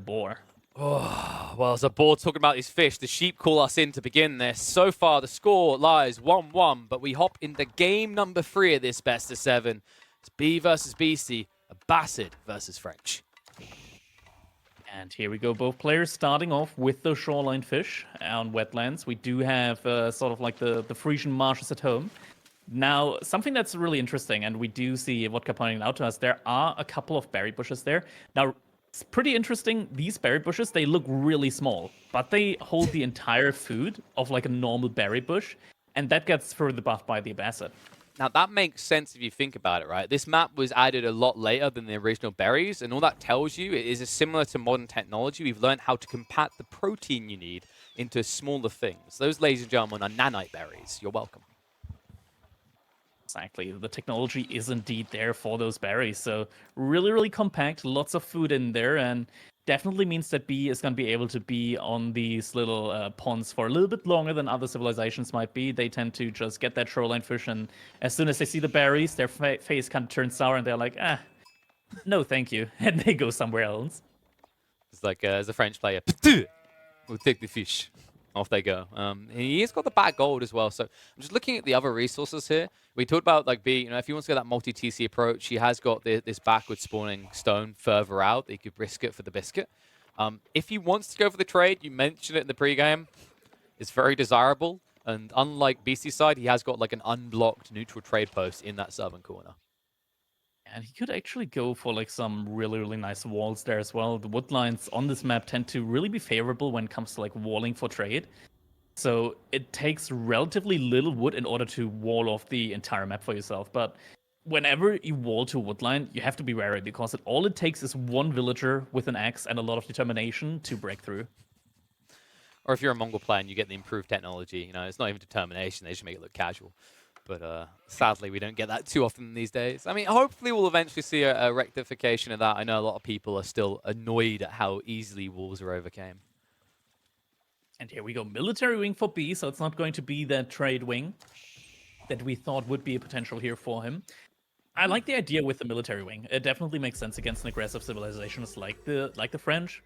boar. Oh, well, as a boar talking about these fish, the sheep call us in to begin this. So far, the score lies 1-1, but we hop into game number 3 of this best of 7. It's B versus Beasty, a Basset versus French. And here we go, both players starting off with the shoreline fish on wetlands. We do have sort of like the Frisian marshes at home. Now, something that's really interesting, and we do see Vodka pointing out to us, there are a couple of berry bushes there. Now, it's pretty interesting. These berry bushes, they look really small, but they hold the entire food of like a normal berry bush, and that gets further buffed by the Basset. Now, that makes sense if you think about it, right? This map was added a lot later than the original berries, and all that tells you is similar to modern technology. We've learned how to compact the protein you need into smaller things. Those, ladies and gentlemen, are nanite berries. You're welcome. Exactly. The technology is indeed there for those berries. So really, really compact, lots of food in there, and definitely means that B is going to be able to be on these little ponds for a little bit longer than other civilizations might be. They tend to just get that shoreline fish, and as soon as they see the berries, their face kind of turns sour, and they're like, no, thank you. And they go somewhere else. It's like, as a French player, we'll take the fish. Off they go. He's got the back gold as well. So I'm just looking at the other resources here. We talked about like B, if he wants to get that multi-TC approach, he has got this backward spawning stone further out that he could risk it for the biscuit. If he wants to go for the trade, you mentioned it in the pregame, it's very desirable. And unlike Beasty's side, he has got like an unblocked neutral trade post in that southern corner. And he could actually go for like some really, really nice walls there as well. The wood lines on this map tend to really be favorable when it comes to like walling for trade. So it takes relatively little wood in order to wall off the entire map for yourself. But whenever you wall to a wood line, you have to be wary because all it takes is one villager with an axe and a lot of determination to break through. Or if you're a Mongol player and you get the improved technology, it's not even determination, they just make it look casual. But sadly, we don't get that too often these days. I mean, hopefully we'll eventually see a rectification of that. I know a lot of people are still annoyed at how easily walls are overcame. And here we go, military wing for B, so it's not going to be that trade wing that we thought would be a potential here for him. I like the idea with the military wing. It definitely makes sense against an aggressive civilizations like the French.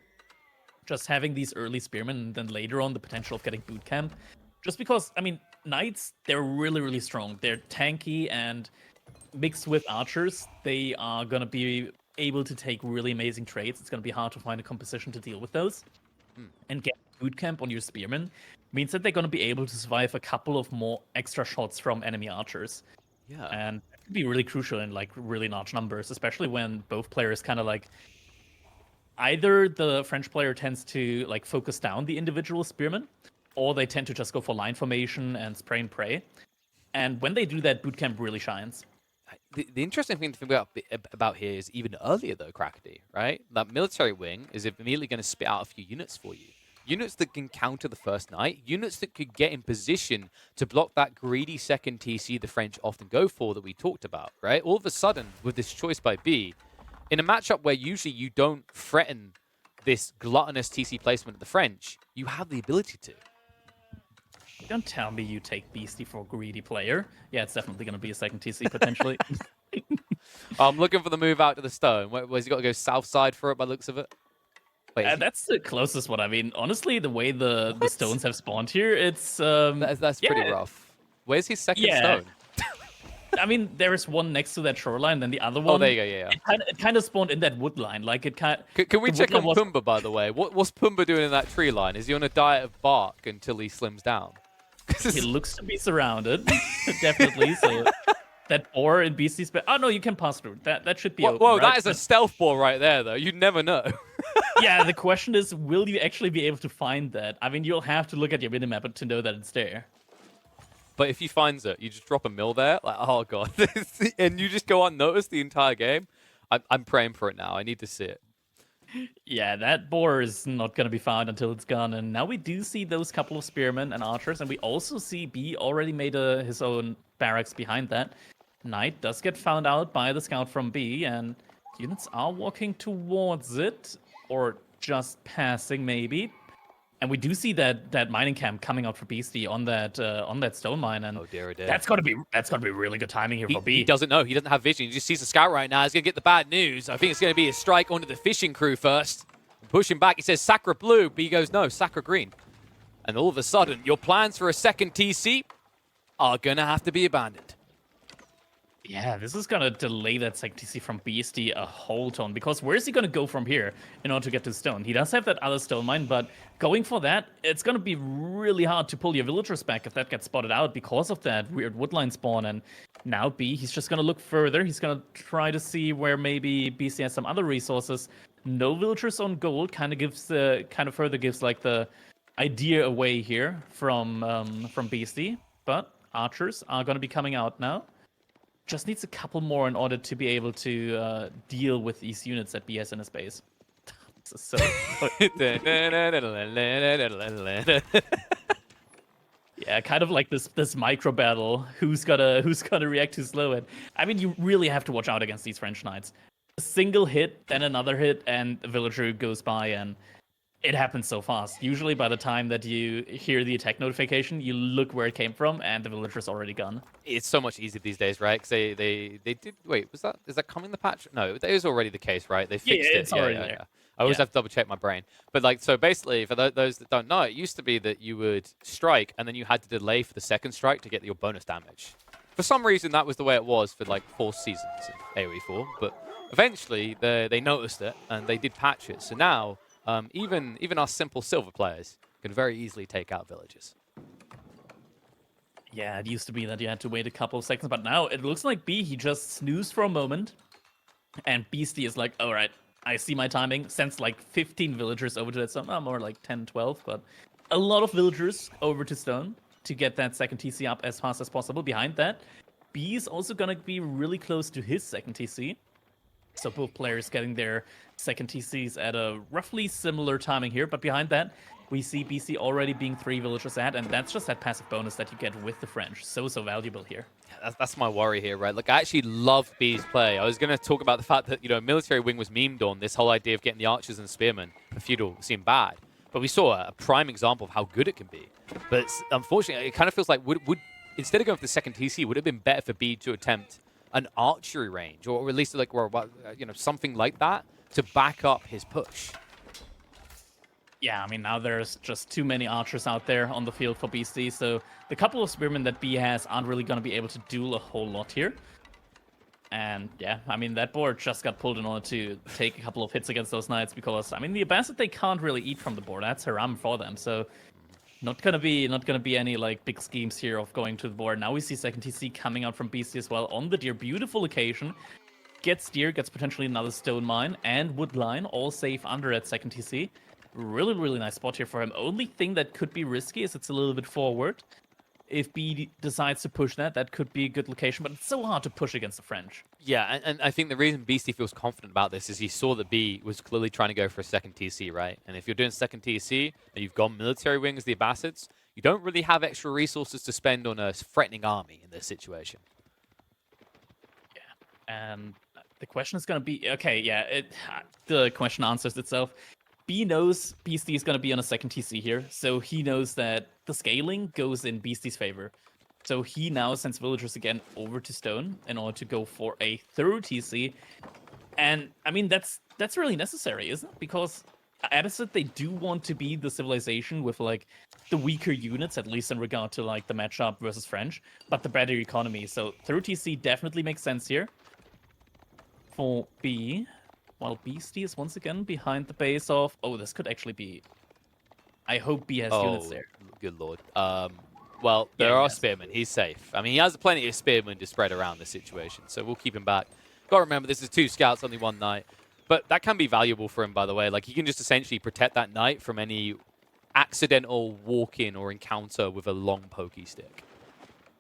Just having these early spearmen and then later on the potential of getting boot camp. Just because, knights, they're really, really strong. They're tanky, and mixed with archers, they are going to be able to take really amazing trades. It's going to be hard to find a composition to deal with those. And get boot camp on your spearmen means that they're going to be able to survive a couple of more extra shots from enemy archers. Yeah. And that could be really crucial in like really large numbers, especially when both players kind of like either the French player tends to like focus down the individual spearmen, or they tend to just go for line formation and spray and pray. And when they do that, boot camp really shines. The interesting thing to think about here is even earlier, though, Crackedy, right? That military wing is immediately going to spit out a few units for you. Units that can counter the first knight, units that could get in position to block that greedy second TC the French often go for that we talked about, right? All of a sudden, with this choice by B, in a matchup where usually you don't threaten this gluttonous TC placement of the French, you have the ability to. Don't tell me you take Beasty for a greedy player. Yeah, it's definitely going to be a second TC potentially. I'm looking for the move out to the stone. Where's he got to go south side for it by the looks of it? Wait, that's the closest one. Honestly, the way the stones have spawned here, it's... that's pretty rough. Where's his second stone? There is one next to that shoreline, then the other one... Oh, there you go, yeah. It kind of spawned in that wood line. Like, it kind Can we check on Pumbaa, by the way? What's Pumbaa doing in that tree line? Is he on a diet of bark until he slims down? He looks to be surrounded, definitely. So that boar in Beasty's... Oh, no, you can pass through. That should be open, whoa, right? That is a stealth boar right there, though. You'd never know. Yeah, the question is, will you actually be able to find that? You'll have to look at your minimap to know that it's there. But if he finds it, you just drop a mill there. Like, oh, God. And you just go unnoticed the entire game. I'm praying for it now. I need to see it. Yeah, that boar is not going to be found until it's gone. And now we do see those couple of spearmen and archers. And we also see B already made his own barracks behind that. Knight does get found out by the scout from B. And units are walking towards it. Or just passing, maybe. And we do see that mining camp coming out for Beasty on that stone mine, and oh dear. That's gonna be really good timing here for B. He doesn't know. He doesn't have vision. He just sees a scout right now. He's gonna get the bad news. I think it's gonna be a strike onto the fishing crew first. pushing back. He says Sacra Blue, but he goes, no, Sacra Green. And all of a sudden, your plans for a second TC are going to have to be abandoned. Yeah, this is going to delay that second TC from Beasty a whole ton, because where is he going to go from here in order to get to stone? He does have that other stone mine, but going for that, it's going to be really hard to pull your villagers back if that gets spotted out because of that weird woodline spawn. And now B, he's just going to look further. He's going to try to see where maybe BC has some other resources. No villagers on gold kind of further gives like the idea away here from Beasty, but archers are going to be coming out now. Just needs a couple more in order to be able to deal with these units that B has in his base. This is so. Yeah, kind of like this micro battle. Who's gonna react too slow? And I mean, you really have to watch out against these French knights. A single hit, then another hit, and a villager goes by, and it happens so fast. Usually, by the time that you hear the attack notification, you look where it came from, and the villager's already gone. It's so much easier these days, right? Because they did. Wait, is that coming in the patch? No, that is already the case, right? They fixed it. It's already there. Yeah. I always have to double check my brain. But like, so basically, for those that don't know, it used to be that you would strike, and then you had to delay for the second strike to get your bonus damage. For some reason, that was the way it was for like 4 seasons in AoE 4. But eventually, they noticed it, and they did patch it. So now. Even our simple silver players can very easily take out villages. Yeah, it used to be that you had to wait a couple of seconds, but now it looks like B, he just snoozed for a moment, and Beasty is like, all right, I see my timing, sends like 15 villagers over to that stone, more like 10, 12, but a lot of villagers over to stone to get that second TC up as fast as possible. Behind that, B is also going to be really close to his second TC. So both players getting their second TCs at a roughly similar timing here. But behind that, we see BC already being 3 villagers ahead. And that's just that passive bonus that you get with the French. So valuable here. Yeah, that's my worry here, right? Look, I actually love B's play. I was going to talk about the fact that, Military Wing was memed on this whole idea of getting the archers and spearmen. The feudal seemed bad. But we saw a prime example of how good it can be. But unfortunately, it kind of feels like would instead of going for the second TC, would it have been better for B to attempt an archery range, or at least like something like that to back up his push. Yeah, I mean, now there's just too many archers out there on the field for Beasty, so the couple of spearmen that B has aren't really going to be able to do a whole lot here. And yeah, I mean, that board just got pulled in order to take a couple of hits against those knights, because I mean, the Abbasid, they can't really eat from the board. That's haram for them, so not gonna be any like big schemes here of going to the board. Now we see second TC coming out from BC as well on the deer. Beautiful location. Gets deer, gets potentially another stone mine and wood line, all safe under at second TC. Really, really nice spot here for him. Only thing that could be risky is it's a little bit forward. If B decides to push that, that could be a good location, but it's so hard to push against the French. Yeah, and I think the reason Beasty feels confident about this is he saw that B was clearly trying to go for a second TC, right? And if you're doing second TC and you've got military wings, the Abbasids, you don't really have extra resources to spend on a threatening army in this situation. Yeah, and the question is going to be, okay, yeah, the question answers itself. B knows Beasty is going to be on a second TC here, so he knows that the scaling goes in Beasty's favor. So he now sends villagers again over to stone in order to go for a third TC. And I mean, that's really necessary, isn't it? Because Abbasid, they do want to be the civilization with like the weaker units, at least in regard to like the matchup versus French, but the better economy. So third TC definitely makes sense here for B. While Beasty is once again behind the base of... Oh, this could actually be... I hope B has units there. Good lord. Well, there are spearmen. He's safe. I mean, he has plenty of spearmen to spread around this situation, so we'll keep him back. Got to remember, this is 2 scouts, only 1 knight. But that can be valuable for him, by the way. Like, he can just essentially protect that knight from any accidental walk-in or encounter with a long pokey stick.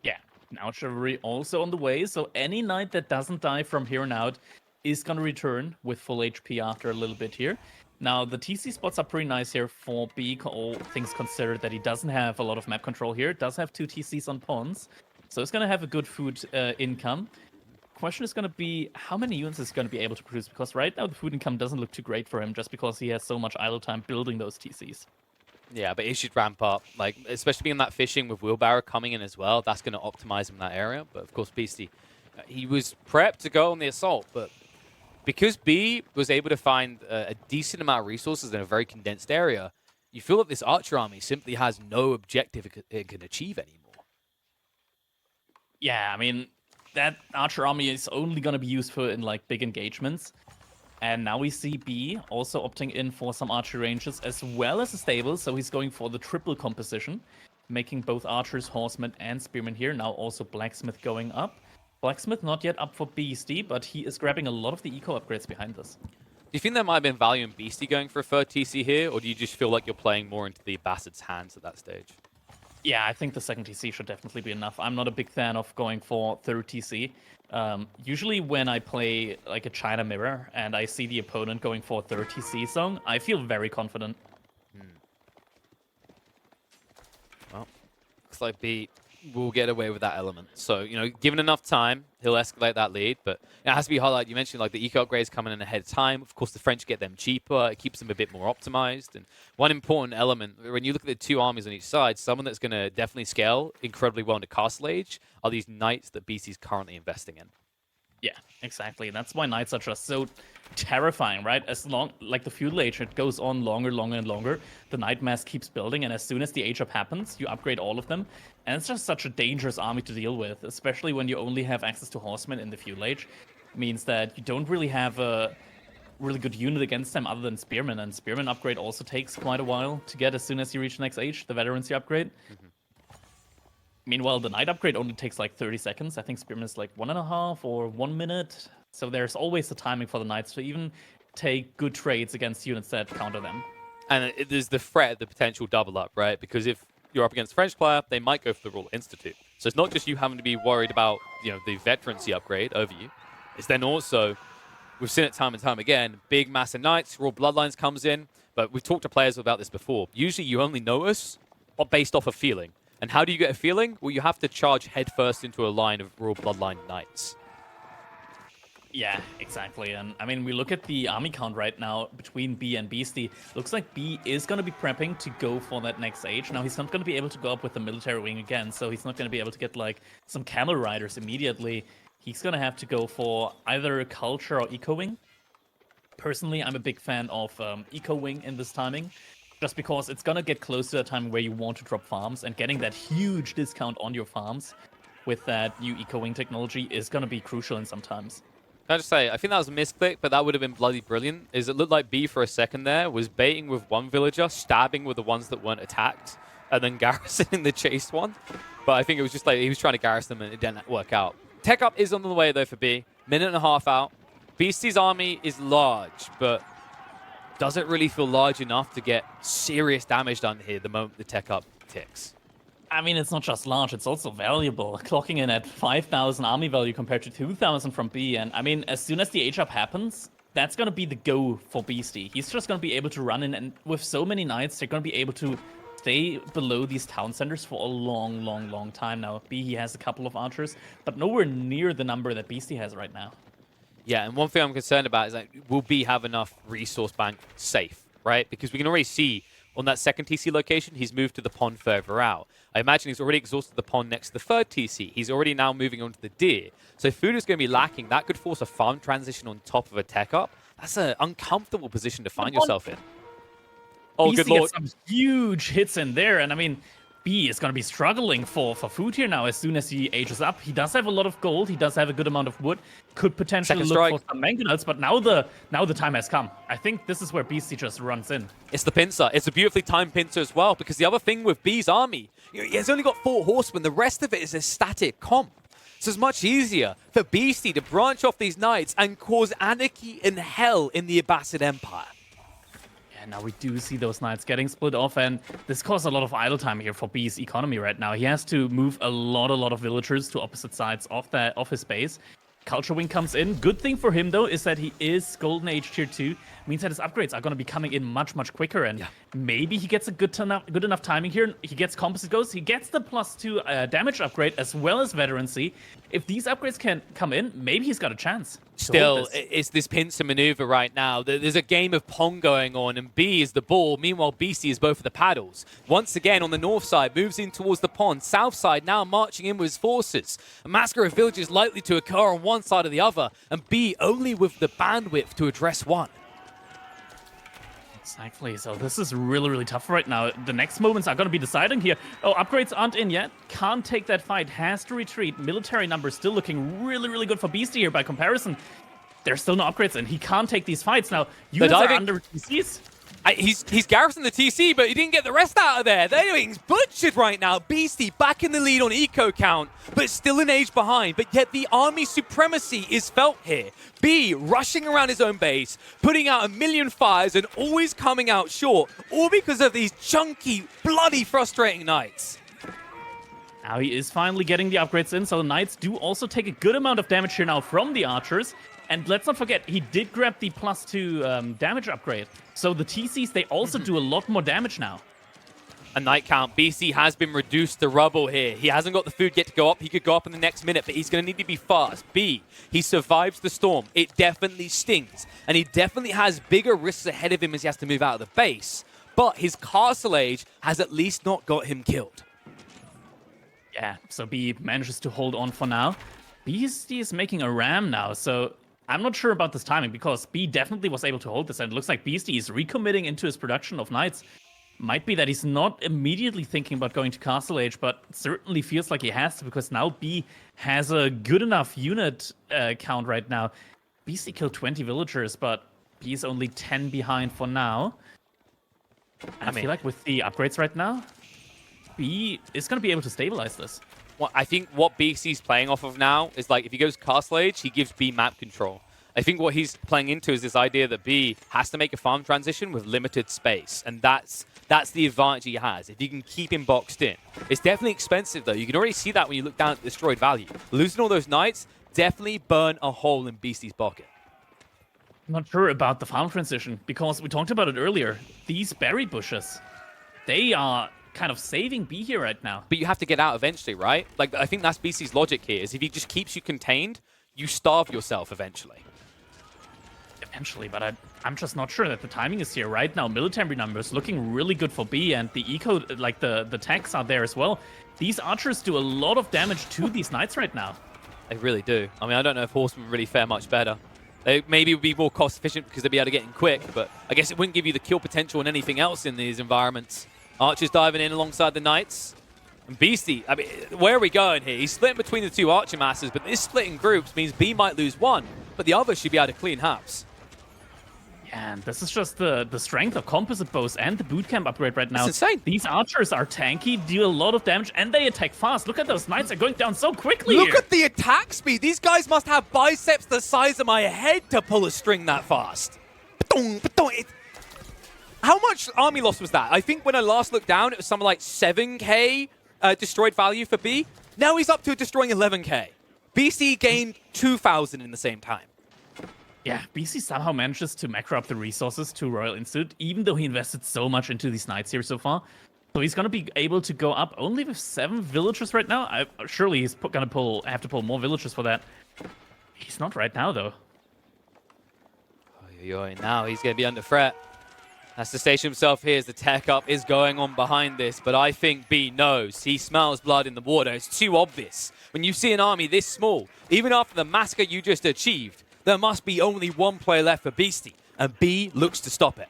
Yeah. Now Chivalry also on the way, so any knight that doesn't die from here on out is going to return with full HP after a little bit here. Now, the TC spots are pretty nice here for B, all things considered that he doesn't have a lot of map control here. Does have 2 TCs on pawns, so it's going to have a good food income. Question is going to be, how many units is going to be able to produce? Because right now, the food income doesn't look too great for him, just because he has so much idle time building those TCs. Yeah, but he should ramp up, like, especially being that fishing with Wheelbarrow coming in as well. That's going to optimize him in that area. But, of course, Beasty, he was prepped to go on the assault, but because B was able to find a decent amount of resources in a very condensed area, you feel that this Archer army simply has no objective it can achieve anymore. Yeah, I mean, that Archer army is only going to be useful in like big engagements. And now we see B also opting in for some archer ranges as well as a stable, so he's going for the triple composition, making both archers, horsemen, and spearmen here. Now also blacksmith going up. Blacksmith not yet up for Beasty, but he is grabbing a lot of the eco upgrades behind this. Do you think there might have been value in Beasty going for a third TC here, or do you just feel like you're playing more into the Bassett's hands at that stage? Yeah, I think the second TC should definitely be enough. I'm not a big fan of going for third TC. Usually when I play like a China Mirror and I see the opponent going for a third TC zone, I feel very confident. Well, looks like B will get away with that element. So, you know, given enough time, he'll escalate that lead. But it has to be highlighted. You mentioned like the eco upgrades coming in ahead of time. Of course, the French get them cheaper. It keeps them a bit more optimized. And one important element, when you look at the two armies on each side, someone that's going to definitely scale incredibly well into Castle Age are these knights that BC's currently investing in. Yeah, exactly. That's why knights are just so terrifying, right? As long, like the feudal age, it goes on longer, and longer. The knight mass keeps building, and as soon as the age up happens, you upgrade all of them. And it's just such a dangerous army to deal with, especially when you only have access to horsemen in the feudal age. It means that you don't really have a really good unit against them other than spearmen, and spearmen upgrade also takes quite a while to get as soon as you reach next age, the veterancy upgrade. Meanwhile, the knight upgrade only takes like 30 seconds. I think spearman is like 1.5 or 1 minute. So there's always the timing for the knights to even take good trades against units that counter them. And there's the threat of the potential double up, right? Because if you're up against a French player, they might go for the Royal Institute. So it's not just you having to be worried about, you know, the veterancy upgrade over you. It's then also, we've seen it time and time again, big massive knights, Royal Bloodlines comes in. But we've talked to players about this before. Usually you only notice based off of feeling. And how do you get a feeling? Well, you have to charge headfirst into a line of Royal Bloodline Knights. Yeah, exactly. And I mean, we look at the army count right now between B and Beasty. Looks like B is going to be prepping to go for that next age. Now, he's not going to be able to go up with the military wing again, so he's not going to be able to get like some camel riders immediately. He's going to have to go for either culture or eco wing. Personally, I'm a big fan of eco wing in this timing, just because it's going to get close to the time where you want to drop farms, and getting that huge discount on your farms with that new eco-wing technology is going to be crucial in some times. Can I just say, I think that was a misclick, but that would have been bloody brilliant. Is it looked like B for a second there was baiting with one villager, stabbing with the ones that weren't attacked, and then garrisoning the chased one. But I think it was just like he was trying to garrison them and it didn't work out. Tech up is on the way though for B. Minute and a half out. Beastie's army is large, but does it really feel large enough to get serious damage done here the moment the tech up ticks? I mean, it's not just large, it's also valuable. Clocking in at 5,000 army value compared to 2,000 from B. And I mean, as soon as the age up happens, that's going to be the go for Beastie. He's just going to be able to run in, and with so many knights, they're going to be able to stay below these town centers for a long time now. B, he has a couple of archers, but nowhere near the number that Beastie has right now. Yeah, and one thing I'm concerned about is, like, will B have enough resource bank safe, right? Because we can already see on that second TC location, he's moved to the pond further out. I imagine he's already exhausted the pond next to the third TC. He's already now moving on to the deer. So if food is going to be lacking, that could force a farm transition on top of a tech up. That's an uncomfortable position to find yourself in. Oh, good lord. Gets some huge hits in there, and I mean, B is going to be struggling for food here now as soon as he ages up. He does have a lot of gold. He does have a good amount of wood. Could potentially look for some mangonels, but now the time has come. I think this is where Beastie just runs in. It's the pincer. It's a beautifully timed pincer as well, because the other thing with B's army, you know, he has only got 4 horsemen. The rest of it is a static comp. So it's much easier for Beastie to branch off these knights and cause anarchy and hell in the Abbasid Empire. Now we do see those knights getting split off, and this causes a lot of idle time here for B's economy right now. He has to move a lot of villagers to opposite sides of his base. Culture Wing comes in. Good thing for him, though, is that he is Golden Age Tier 2. Means that his upgrades are going to be coming in much quicker, and maybe he gets a good enough timing here. He gets Composite Ghost. He gets the +2 damage upgrade as well as Veterancy. If these upgrades can come in, maybe he's got a chance. Still, it's this pincer maneuver right now. There's a game of Pong going on, and B is the ball. Meanwhile, Beasty is both of the paddles. Once again, on the north side, moves in towards the pond. South side now marching in with his forces. A massacre of villages likely to occur on one side or the other, and B only with the bandwidth to address one. Exactly, so this is really, really tough right now. The next moments are going to be deciding here. Oh, upgrades aren't in yet. Can't take that fight. Has to retreat. Military numbers still looking really, really good for Beasty here by comparison. There's still no upgrades in. He can't take these fights. Now, units are under TCs. He's garrisoned the TC, but he didn't get the rest out of there. They're getting butchered right now. Beasty back in the lead on eco count, but still an age behind. But yet the army supremacy is felt here. B rushing around his own base, putting out a million fires and always coming out short, all because of these chunky, bloody, frustrating knights. Now he is finally getting the upgrades in, so the knights do also take a good amount of damage here now from the archers. And let's not forget, he did grab the +2 damage upgrade. So the TCs, they also do a lot more damage now. A knight count. BC has been reduced to rubble here. He hasn't got the food yet to go up. He could go up in the next minute, but he's going to need to be fast. B, he survives the storm. It definitely stings. And he definitely has bigger risks ahead of him as he has to move out of the base. But his castle age has at least not got him killed. Yeah, so B manages to hold on for now. Beasty is making a ram now, so I'm not sure about this timing because B definitely was able to hold this, and it looks like Beasty is recommitting into his production of knights. Might be that he's not immediately thinking about going to Castle Age, but certainly feels like he has to because now B has a good enough unit count right now. Beasty killed 20 villagers, but B is only 10 behind for now. I feel like with the upgrades right now, B is going to be able to stabilize this. Well, I think what BC's playing off of now is like if he goes Castle Age, he gives B map control. I think what he's playing into is this idea that B has to make a farm transition with limited space, and that's the advantage he has. If you can keep him boxed in, it's definitely expensive though. You can already see that when you look down at the destroyed value. Losing all those knights definitely burn a hole in Beasty's pocket. I'm not sure about the farm transition because we talked about it earlier. These berry bushes, they are kind of saving B here right now. But you have to get out eventually, right? Like, I think that's BC's logic here, is if he just keeps you contained, you starve yourself eventually. Eventually, but I'm just not sure that the timing is here right now. Military numbers looking really good for B, and the eco, like the tanks are there as well. These archers do a lot of damage to these knights right now. They really do. I mean, I don't know if horsemen really fare much better. They maybe would be more cost efficient because they'd be able to get in quick, but I guess it wouldn't give you the kill potential and anything else in these environments. Archers diving in alongside the knights. And Beasty, I mean, where are we going here? He's split between the two archer masses, but this split in groups means B might lose one, but the other should be able to clean house. Yeah, and this is just the strength of composite bows and the bootcamp upgrade right now. That's insane. These archers are tanky, deal a lot of damage, and they attack fast. Look at those knights are going down so quickly. Look at the attack speed. These guys must have biceps the size of my head to pull a string that fast. How much army loss was that? I think when I last looked down, it was something like 7k destroyed value for B. Now he's up to destroying 11k. BC gained 2,000 in the same time. Yeah, BC somehow manages to macro up the resources to Royal Institute, even though he invested so much into these knights here so far. So he's going to be able to go up only with 7 villagers right now. Surely he's going to have to pull more villagers for that. He's not right now, though. Now he's going to be under threat. Has to station himself here as the tech up is going on behind this, but I think B knows. He smells blood in the water. It's too obvious. When you see an army this small, even after the massacre you just achieved, there must be only one player left for Beasty, and B looks to stop it.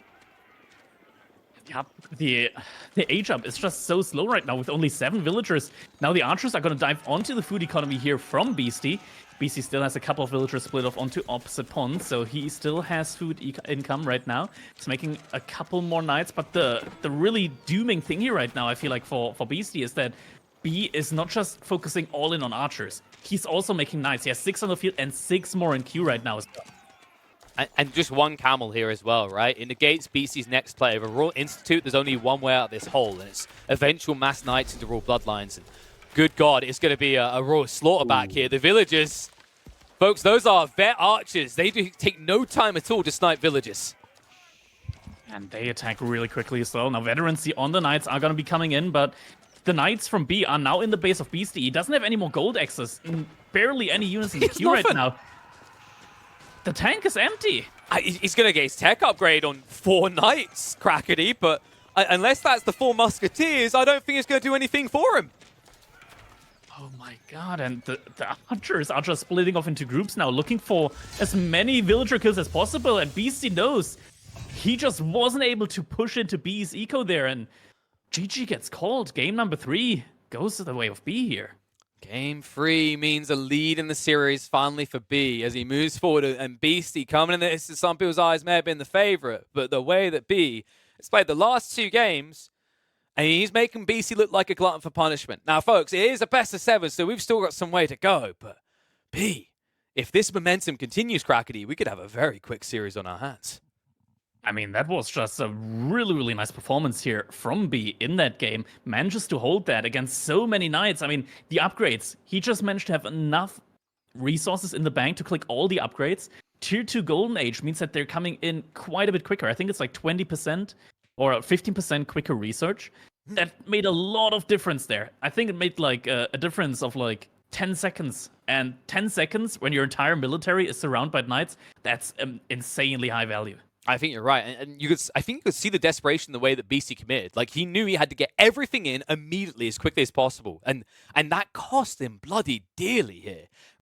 Yeah, the age up is just so slow right now with only 7 villagers. Now the archers are going to dive onto the food economy here from Beasty. Beasty still has a couple of villagers split off onto opposite ponds, so he still has food income right now. He's making a couple more knights, but the really dooming thing here right now, I feel like for Beasty, is that B is not just focusing all in on archers. He's also making knights. He has 6 on the field and 6 more in queue right now as well. And just one camel here as well, right? It negates BC's next play. Of a Royal Institute, there's only one way out of this hole, and it's eventual mass knights into Royal Bloodlines. And good God, it's going to be a Royal Slaughter back here. The villagers, folks, those are vet archers. They do take no time at all to snipe villagers. And they attack really quickly as well. Now, veterans on the knights are going to be coming in, but the knights from B are now in the base of Beasty. He doesn't have any more gold access. Barely any units in the queue right now. He's not going to be able to get the farm transition. He's going to have to wait for the upgrades to come in. But the knights from B are now in the base of Beasty. He doesn't have any more gold access. Barely any units in the queue right now. The tank is empty. He's going to get his tech upgrade on 4 knights, Crackedy, but unless that's the 4 musketeers, I don't think it's going to do anything for him. Oh my god, and the archers are just splitting off into groups now, looking for as many villager kills as possible, and Beasty knows he just wasn't able to push into B's eco there, and GG gets called. Game number 3 goes to the way of B here. Game 3 means a lead in the series finally for B as he moves forward, and Beasty coming in this, in some people's eyes, may have been the favorite, but the way that B has played the last 2 games, and he's making Beasty look like a glutton for punishment. Now, folks, it is a best of 7, so we've still got some way to go. But B, if this momentum continues, Crackedy, we could have a very quick series on our hands. I mean, that was just a really, really nice performance here from B in that game. Manages to hold that against so many knights. I mean, the upgrades, he just managed to have enough resources in the bank to click all the upgrades. Tier 2 Golden Age means that they're coming in quite a bit quicker. I think it's like 20% or 15% quicker research. That made a lot of difference there. I think it made like a difference of like 10 seconds. And 10 seconds when your entire military is surrounded by knights, that's insanely high value. I think you're right, and I think you could see the desperation in the way that Beasty committed. Like, he knew he had to get everything in immediately, as quickly as possible, and that cost him bloody dearly here.